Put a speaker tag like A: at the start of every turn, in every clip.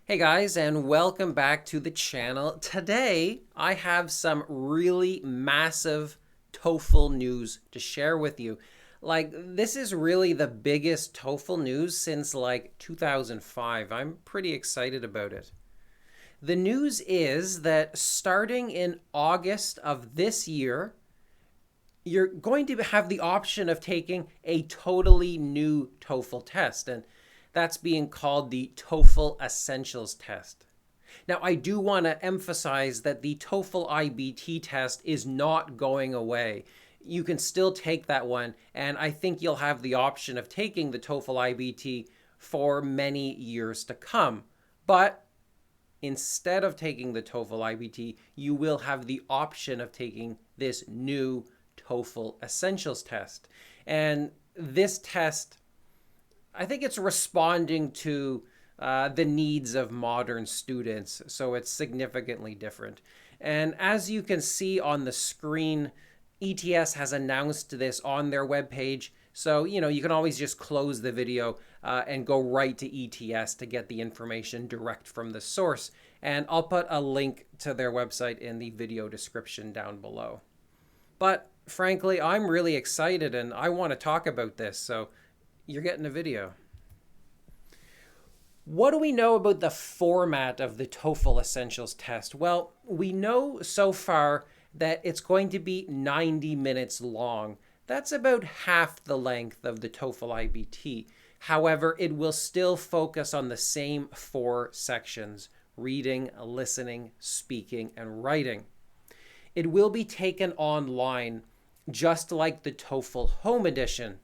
A: Hey guys, and welcome back to the channel. Today, I have some really massive TOEFL news to share with you. This is really the biggest TOEFL news since 2005. I'm pretty excited about it. The news is that starting in August of this year, you're going to have the option of taking a totally new TOEFL test, and that's being called the TOEFL Essentials Test. Now, I do want to emphasize that the TOEFL IBT test is not going away. You can still take that one, and I think you'll have the option of taking the TOEFL IBT for many years to come. But instead of taking the TOEFL IBT, you will have the option of taking this new TOEFL Essentials Test. And this test, I think it's responding to the needs of modern students, so it's significantly different. And as you can see on the screen, ETS has announced this on their webpage, so you can always just close the video and go right to ETS to get the information direct from the source. And I'll put a link to their website in the video description down below. But frankly, I'm really excited and I want to talk about this, so you're getting a video. What do we know about the format of the TOEFL Essentials Test? Well, we know so far that it's going to be 90 minutes long. That's about half the length of the TOEFL IBT. However, it will still focus on the same 4 sections: reading, listening, speaking, and writing. It will be taken online, just like the TOEFL Home Edition.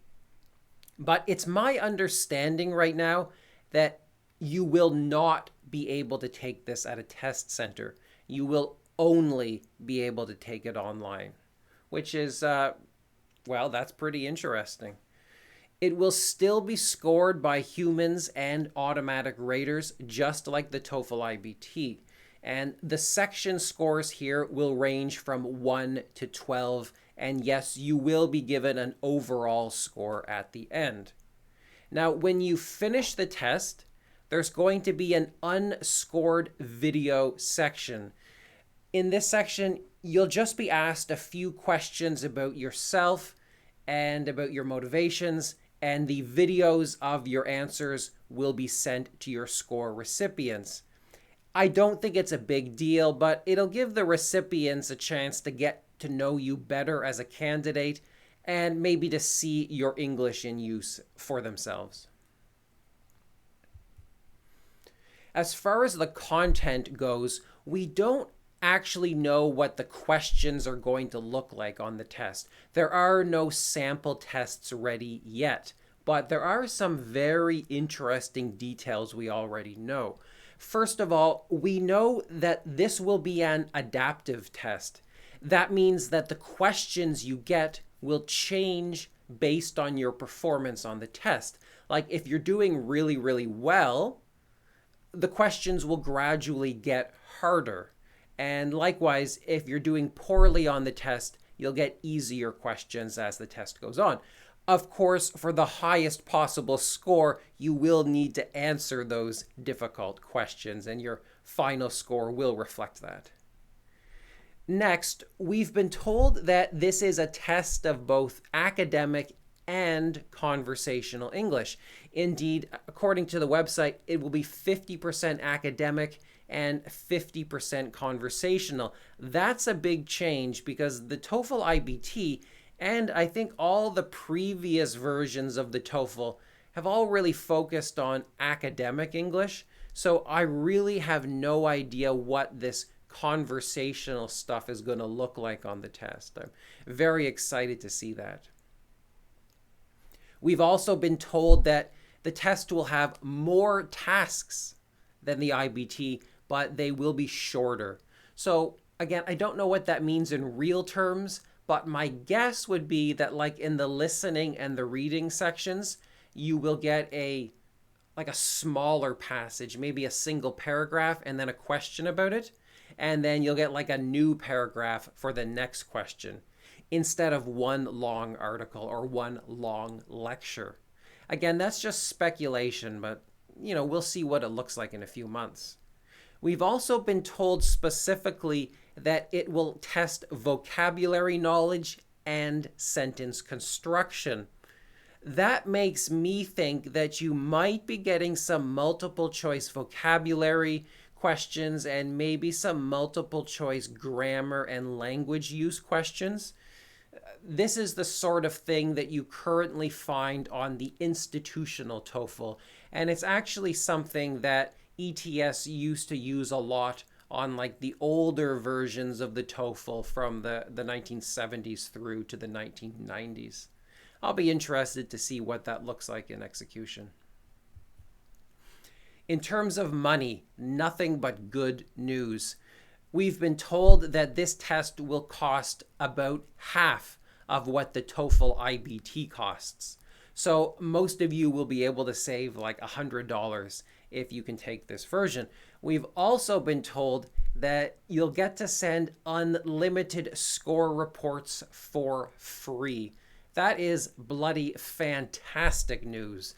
A: But it's my understanding right now that you will not be able to take this at a test center. You will only be able to take it online, which is, well, that's pretty interesting. It will still be scored by humans and automatic raters, just like the TOEFL IBT. And the section scores here will range from 1 to 12. And yes, you will be given an overall score at the end. Now, when you finish the test, there's going to be an unscored video section. In this section, you'll just be asked a few questions about yourself and about your motivations, and the videos of your answers will be sent to your score recipients. I don't think it's a big deal, but it'll give the recipients a chance to get to know you better as a candidate and maybe to see your English in use for themselves. As far as the content goes, we don't actually know what the questions are going to look like on the test. There are no sample tests ready yet, but there are some very interesting details we already know. First of all, we know that this will be an adaptive test. That means that the questions you get will change based on your performance on the test. Like if you're doing really, really well, the questions will gradually get harder. And likewise, if you're doing poorly on the test, you'll get easier questions as the test goes on. Of course, for the highest possible score, you will need to answer those difficult questions, and your final score will reflect that. Next, we've been told that this is a test of both academic and conversational English. Indeed, according to the website, it will be 50% academic and 50% conversational. That's a big change because the TOEFL IBT and I think all the previous versions of the TOEFL have all really focused on academic English. So I really have no idea what this conversational stuff is going to look like on the test. I'm very excited to see that. We've also been told that the test will have more tasks than the IBT, but they will be shorter. So again, I don't know what that means in real terms, but my guess would be that like in the listening and the reading sections, you will get a smaller passage, maybe a single paragraph and then a question about it. And then you'll get like a new paragraph for the next question instead of one long article or one long lecture. Again, that's just speculation, but we'll see what it looks like in a few months. We've also been told specifically that it will test vocabulary knowledge and sentence construction. That makes me think that you might be getting some multiple choice vocabulary questions and maybe some multiple choice grammar and language use questions. This is the sort of thing that you currently find on the institutional TOEFL, and it's actually something that ETS used to use a lot on like the older versions of the TOEFL from the 1970s through to the 1990s. I'll be interested to see what that looks like in execution. In terms of money, nothing but good news. We've been told that this test will cost about half of what the TOEFL IBT costs. So most of you will be able to save like $100 if you can take this version. We've also been told that you'll get to send unlimited score reports for free. That is bloody fantastic news.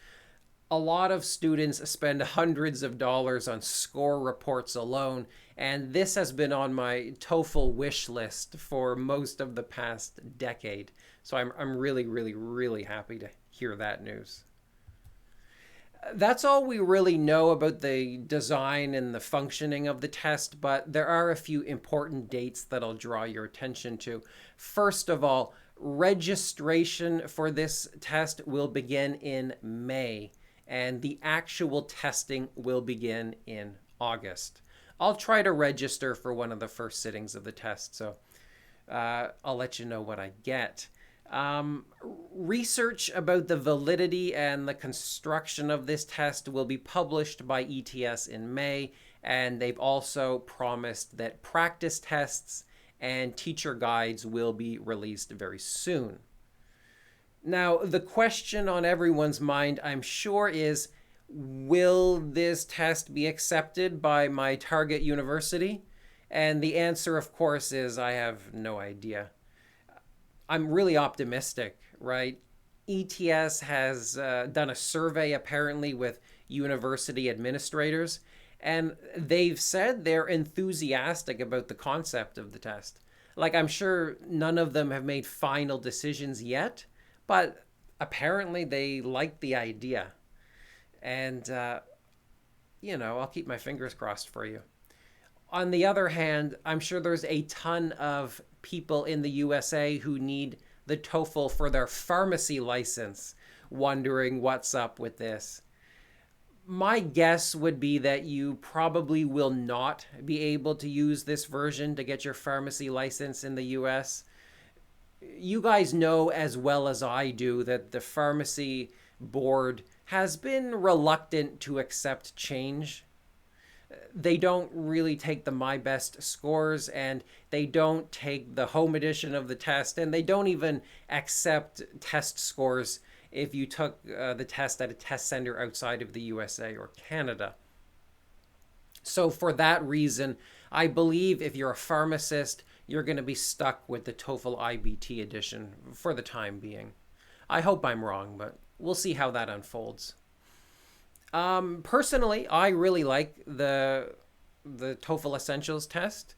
A: A lot of students spend hundreds of dollars on score reports alone, and this has been on my TOEFL wish list for most of the past decade. So I'm really, really, really happy to hear that news. That's all we really know about the design and the functioning of the test, but there are a few important dates that I'll draw your attention to. First of all, registration for this test will begin in May, and the actual testing will begin in August. I'll try to register for one of the first sittings of the test, so I'll let you know what I get. Research about the validity and the construction of this test will be published by ETS in May, and they've also promised that practice tests and teacher guides will be released very soon. Now, the question on everyone's mind, I'm sure, is, will this test be accepted by my target university? And the answer, of course, is I have no idea. I'm really optimistic, right? ETS has done a survey apparently with university administrators, and they've said they're enthusiastic about the concept of the test. Like, I'm sure none of them have made final decisions yet, but apparently they like the idea. And, I'll keep my fingers crossed for you. On the other hand, I'm sure there's a ton of people in the USA who need the TOEFL for their pharmacy license, wondering what's up with this. My guess would be that you probably will not be able to use this version to get your pharmacy license in the US. You guys know as well as I do that the pharmacy board has been reluctant to accept change. They don't really take the My Best scores, and they don't take the home edition of the test, and they don't even accept test scores if you took the test at a test center outside of the USA or Canada. So for that reason, I believe if you're a pharmacist, you're going to be stuck with the TOEFL IBT edition for the time being. I hope I'm wrong, but we'll see how that unfolds. Personally, I really like the TOEFL Essentials Test.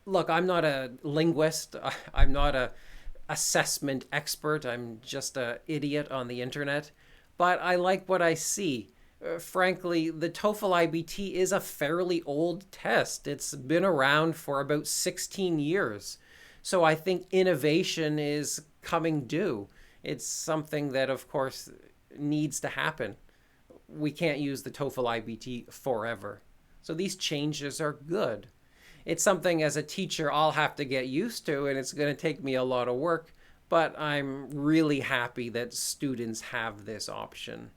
A: Look, I'm not a linguist. I'm not a assessment expert. I'm just an idiot on the internet. But I like what I see. Frankly, the TOEFL IBT is a fairly old test. It's been around for about 16 years. So I think innovation is coming due. It's something that, of course, needs to happen. We can't use the TOEFL IBT forever. So these changes are good. It's something as a teacher I'll have to get used to, and it's going to take me a lot of work, but I'm really happy that students have this option.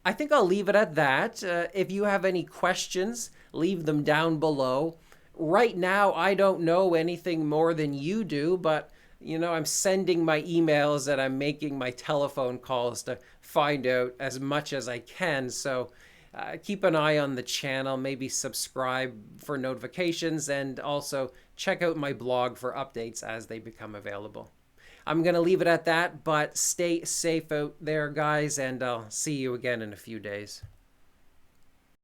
A: I think I'll leave it at that. If you have any questions, leave them down below. Right now, I don't know anything more than you do, but I'm sending my emails and I'm making my telephone calls to find out as much as I can. So keep an eye on the channel, maybe subscribe for notifications, and also check out my blog for updates as they become available. I'm going to leave it at that, but stay safe out there, guys, and I'll see you again in a few days.